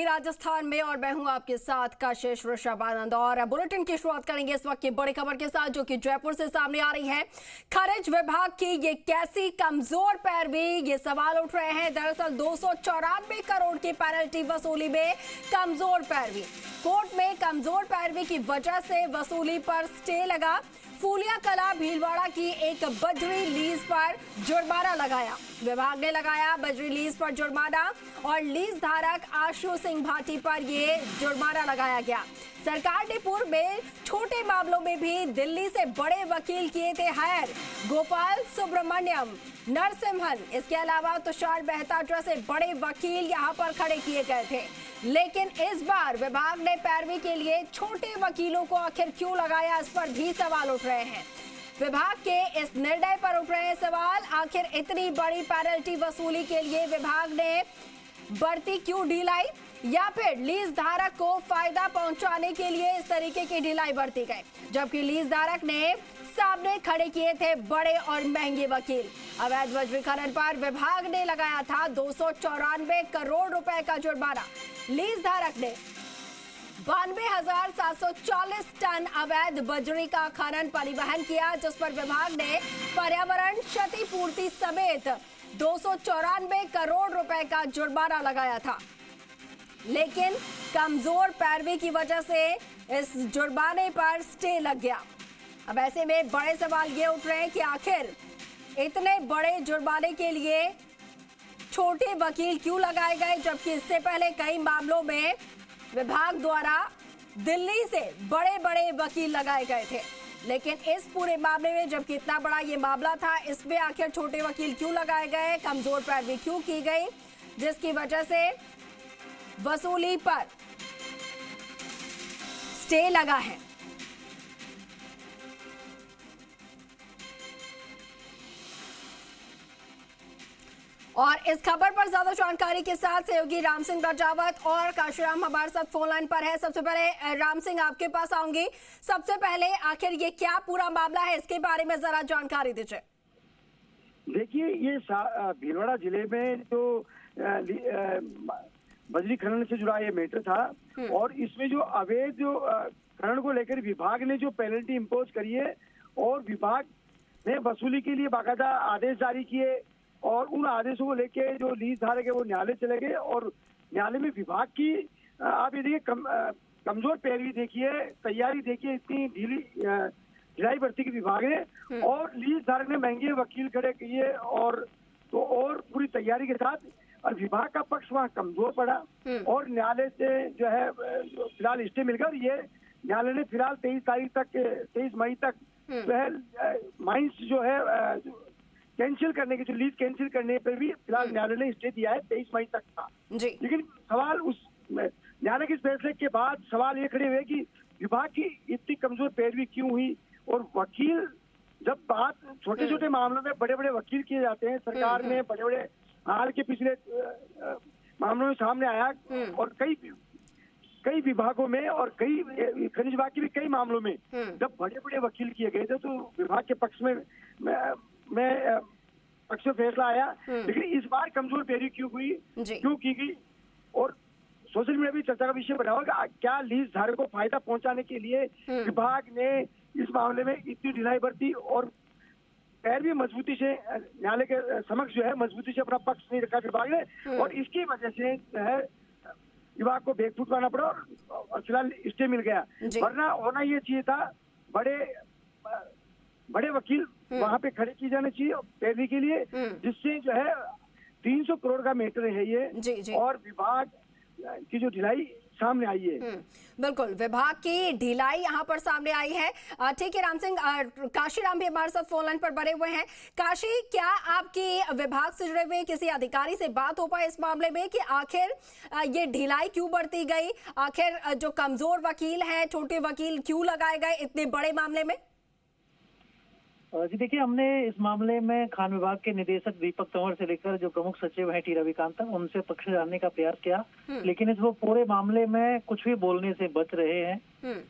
राजस्थान में और मैं हूं आपके साथ कशिश ऋषभ आनंद और बुलेटिन की शुरुआत करेंगे इस वक्त की बड़ी खबर के साथ जो कि जयपुर से सामने आ रही है। खनिज विभाग की ये कैसी कमजोर पैरवी, ये सवाल उठ रहे हैं। दरअसल 294 करोड़ की पेनल्टी वसूली में कमजोर पैरवी। कोर्ट में कमजोर पैरवी की वजह से वसूली पर स्टे लगा। फूलिया कला भीलवाड़ा की एक बजरी लीज पर जुर्माना लगाया। विभाग ने लगाया बजरी लीज पर जुर्माना और लीज धारक आशु सिंह भाटी पर ये जुर्माना लगाया गया। सरकार ने पूर्व में छोटे मामलों में भी दिल्ली से बड़े वकील किए थे हायर। गोपाल सुब्रमण्यम, नरसिम्हन, इसके अलावा तुषार मेहता जैसे बड़े वकील यहां पर खड़े किए गए थे। लेकिन इस बार विभाग ने पैरवी के लिए छोटे वकीलों को आखिर क्यों लगाया, इस पर भी सवाल उठ रहे हैं। विभाग के इस निर्णय पर उठ रहे हैं सवाल। आखिर इतनी बड़ी पेनल्टी वसूली के लिए विभाग ने बढ़ती क्यों ढिलाई, या फिर लीज धारक को फायदा पहुंचाने के लिए इस तरीके की ढिलाई बरती गई, जबकि लीज धारक ने सामने खड़े किए थे बड़े और महंगे वकील। अवैध बजरी खनन पर विभाग ने लगाया था 294 करोड़ रुपए का जुर्माना। लीज धारक ने 92,740 टन अवैध बजरी का खनन परिवहन किया, जिस पर विभाग ने पर्यावरण क्षतिपूर्ति समेत 294 करोड़ रुपए का जुर्माना लगाया था। लेकिन कमजोर पैरवी की वजह से इस जुर्माने पर स्टे लग गया। अब ऐसे में बड़े सवाल ये उठ रहे हैं कि आखिर इतने बड़े जुर्माने के लिए छोटे वकील क्यों लगाए गए, जबकि इससे पहले कई मामलों में विभाग द्वारा दिल्ली से बड़े बड़े वकील लगाए गए थे। लेकिन इस पूरे मामले में जबकि इतना बड़ा ये मामला था, इसमें आखिर छोटे वकील क्यों लगाए गए, कमजोर पैरवी क्यों की गई, जिसकी वजह से वसूली पर स्टे लगा है। और इस खबर पर ज्यादा जानकारी के साथ सहयोगी राम सिंह राजावत और काशीराम हमारे साथ फोन लाइन पर है। सबसे पहले राम सिंह आपके पास आऊंगी। सबसे पहले आखिर ये क्या पूरा मामला है, इसके बारे में जरा जानकारी दीजिए। देखिए, ये भीलवाड़ा जिले में जो बजरी खनन से जुड़ा ये मैटर था और इसमें जो अवैध जो खनन को लेकर विभाग ने जो पेनल्टी इम्पोज करी है और विभाग ने वसूली के लिए बाकायदा आदेश जारी किए और उन आदेशों को लेके जो लीज धारक है वो न्यायालय चले गए और न्यायालय में विभाग की आप ये देखिए कमजोर पैरवी देखिए, तैयारी देखिए, इतनी ढिलाई बरती की विभाग ने और लीज धारक ने महंगे वकील खड़े किए और तो और पूरी तैयारी के साथ, और विभाग का पक्ष वहाँ कमजोर पड़ा और न्यायालय से जो है फिलहाल स्टे मिल गया। और ये न्यायालय ने फिलहाल 23 मई तक जो है माइंस जो है कैंसिल करने की, जो लीज कैंसिल करने पर भी फिलहाल न्यायालय ने स्टे दिया है, 23 मई तक था। लेकिन सवाल उस न्यायालय के फैसले के बाद सवाल ये खड़े हुए कि विभाग की इतनी कमजोर पैरवी क्यों हुई और वकील, जब बात छोटे छोटे मामलों में बड़े बड़े वकील किए जाते हैं, सरकार ने बड़े बड़े हाल के पिछले मामलों में सामने आया और कई विभागों में और कई खनिज विभाग के भी कई मामलों में जब बड़े बड़े वकील किए गए थे तो विभाग के पक्ष में पक्ष में फैसला आया। लेकिन इस बार कमजोर पैरवी क्यों हुई, क्यों की गई और सोशल मीडिया भी चर्चा का विषय बना हुआ, क्या लीज धारक को फायदा पहुंचाने के लिए विभाग ने इस मामले में इतनी ढिलाई बरती और पैरवी मजबूती से न्यायालय के समक्ष जो है मजबूती से अपना पक्ष नहीं रखा विभाग ने और इसकी वजह से जो है विभाग को बेकफुट मानना पड़ा और फिलहाल स्टे मिल गया। वरना होना ये चाहिए था, बड़े वकील वहां पे खड़े किए जाने चाहिए पैरवी के लिए, जिससे जो है 300 करोड़ का मैटर है ये और विभाग की जो ढिलाई सामने आई है। बिल्कुल, विभाग की ढिलाई यहाँ पर सामने आई है। ठीक है राम सिंह, काशीराम भी हमारे साथ फोन लाइन पर बने हुए हैं। काशी, क्या आपकी विभाग से जुड़े हुए किसी अधिकारी से बात हो पाए इस मामले में कि आखिर ये ढिलाई क्यों बरती गई, आखिर जो कमजोर वकील हैं, छोटे वकील क्यों लगाए गए इतने बड़े मामले में? जी देखिए, हमने इस मामले में खान विभाग के निदेशक दीपक तंवर से लेकर जो प्रमुख सचिव हैं टी रविकांत तक उनसे पक्ष जानने का प्रयास किया, लेकिन इस वो पूरे मामले में कुछ भी बोलने से बच रहे हैं।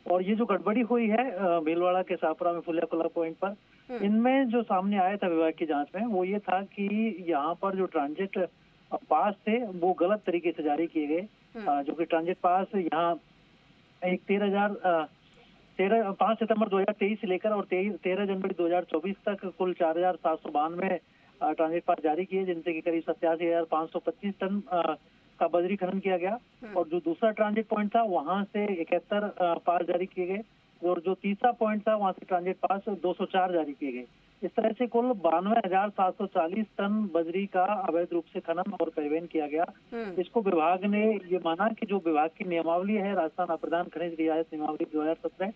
और ये जो गड़बड़ी हुई है भीलवाड़ा के सापुरा में फुलिया कला पॉइंट पर, इनमें जो सामने आया था विभाग की जांच में वो ये था कि यहाँ पर जो ट्रांजिट पास थे वो गलत तरीके से जारी किए गए जो कि ट्रांजिट पास यहाँ एक 5 सितंबर 2023 से लेकर और 13 जनवरी 2024 तक कुल 4,792 ट्रांजिट पास जारी किए, जिनसे कि करीब 87,525 टन का बजरी खनन किया गया। और जो दूसरा ट्रांजिट पॉइंट था वहां से 71 पास जारी किए गए, और जो तीसरा पॉइंट था वहां से ट्रांजिट पास 204 जारी किए गए। इस तरह से कुल 92,740 टन बजरी का अवैध रूप से खनन और परिवहन किया गया। इसको विभाग ने ये माना कि जो विभाग की नियमावली है, राजस्थान अप्रदान खनिज रियायत नियमावली 2017,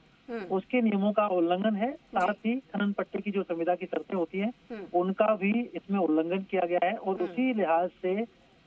उसके नियमों का उल्लंघन है। साथ ही खनन पट्टे की जो संविदा की शर्तें होती हैं उनका भी इसमें उल्लंघन किया गया है। और उसी लिहाज से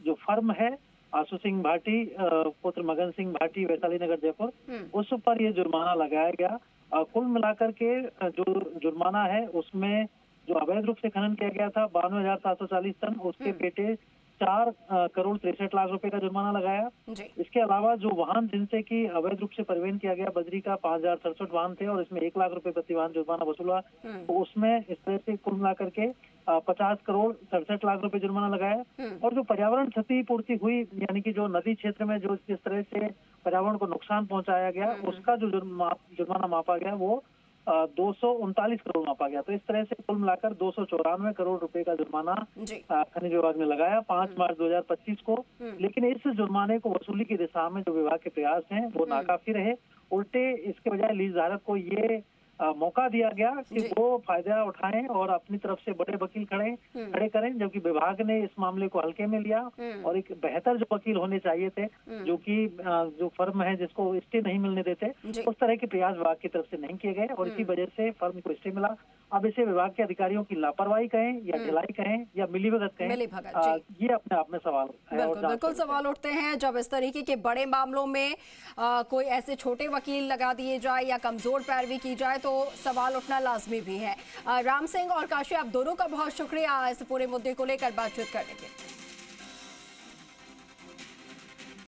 जो फर्म है आशु सिंह भाटी पुत्र मगन सिंह भाटी, वैशाली नगर जयपुर, उस पर ये जुर्माना लगाया गया। कुल मिलाकर के जो जुर्माना है उसमें जो अवैध रूप से खनन किया गया था 52,740 टन, उसके बेटे 4 करोड़ 63 लाख रुपए का जुर्माना लगाया। इसके अलावा जो वाहन जिनसे कि अवैध रूप से परिवहन किया गया बजरी का 5,067 वाहन थे और इसमें 1 लाख रुपए प्रति वाहन जुर्माना वसूला, तो उसमें इस तरह से कुल मिलाकर के 50 करोड़ 67 लाख रुपए जुर्माना लगाया। और जो पर्यावरण क्षतिपूर्ति हुई, यानी कि जो नदी क्षेत्र में जो जिस तरह से पर्यावरण को नुकसान पहुंचाया गया, उसका जो जुर्माना मापा गया वो 239 करोड़ मापा गया। तो इस तरह से कुल मिलाकर 294 करोड़ रुपए का जुर्माना खनिज विभाग ने लगाया 5 मार्च 2025 को। लेकिन इस जुर्माने को वसूली की दिशा में जो विभाग के प्रयास हैं वो नाकाफी रहे। उल्टे इसके बजाय लीज धारक को ये मौका दिया गया कि वो फायदा उठाएं और अपनी तरफ से बड़े वकील खड़े करें, जबकि विभाग ने इस मामले को हल्के में लिया और एक बेहतर जो वकील होने चाहिए थे, जो कि जो फर्म है जिसको स्टे नहीं मिलने देते, उस तरह के प्रयास विभाग की तरफ से नहीं किए गए और इसी वजह से फर्म को स्टे मिला। अब इसे विभाग के अधिकारियों की लापरवाही कहें या ढिलाई कहें या मिलीभगत कहें, ये अपने आप में सवाल है। बिल्कुल सवाल उठते हैं जब इस तरीके के बड़े मामलों में कोई ऐसे छोटे वकील लगा दिए जाए या कमजोर पैरवी की जाए तो सवाल उठना लाजमी भी है। राम सिंह और काशी, आप दोनों का बहुत शुक्रिया इस पूरे मुद्दे को लेकर बातचीत करने के लिए।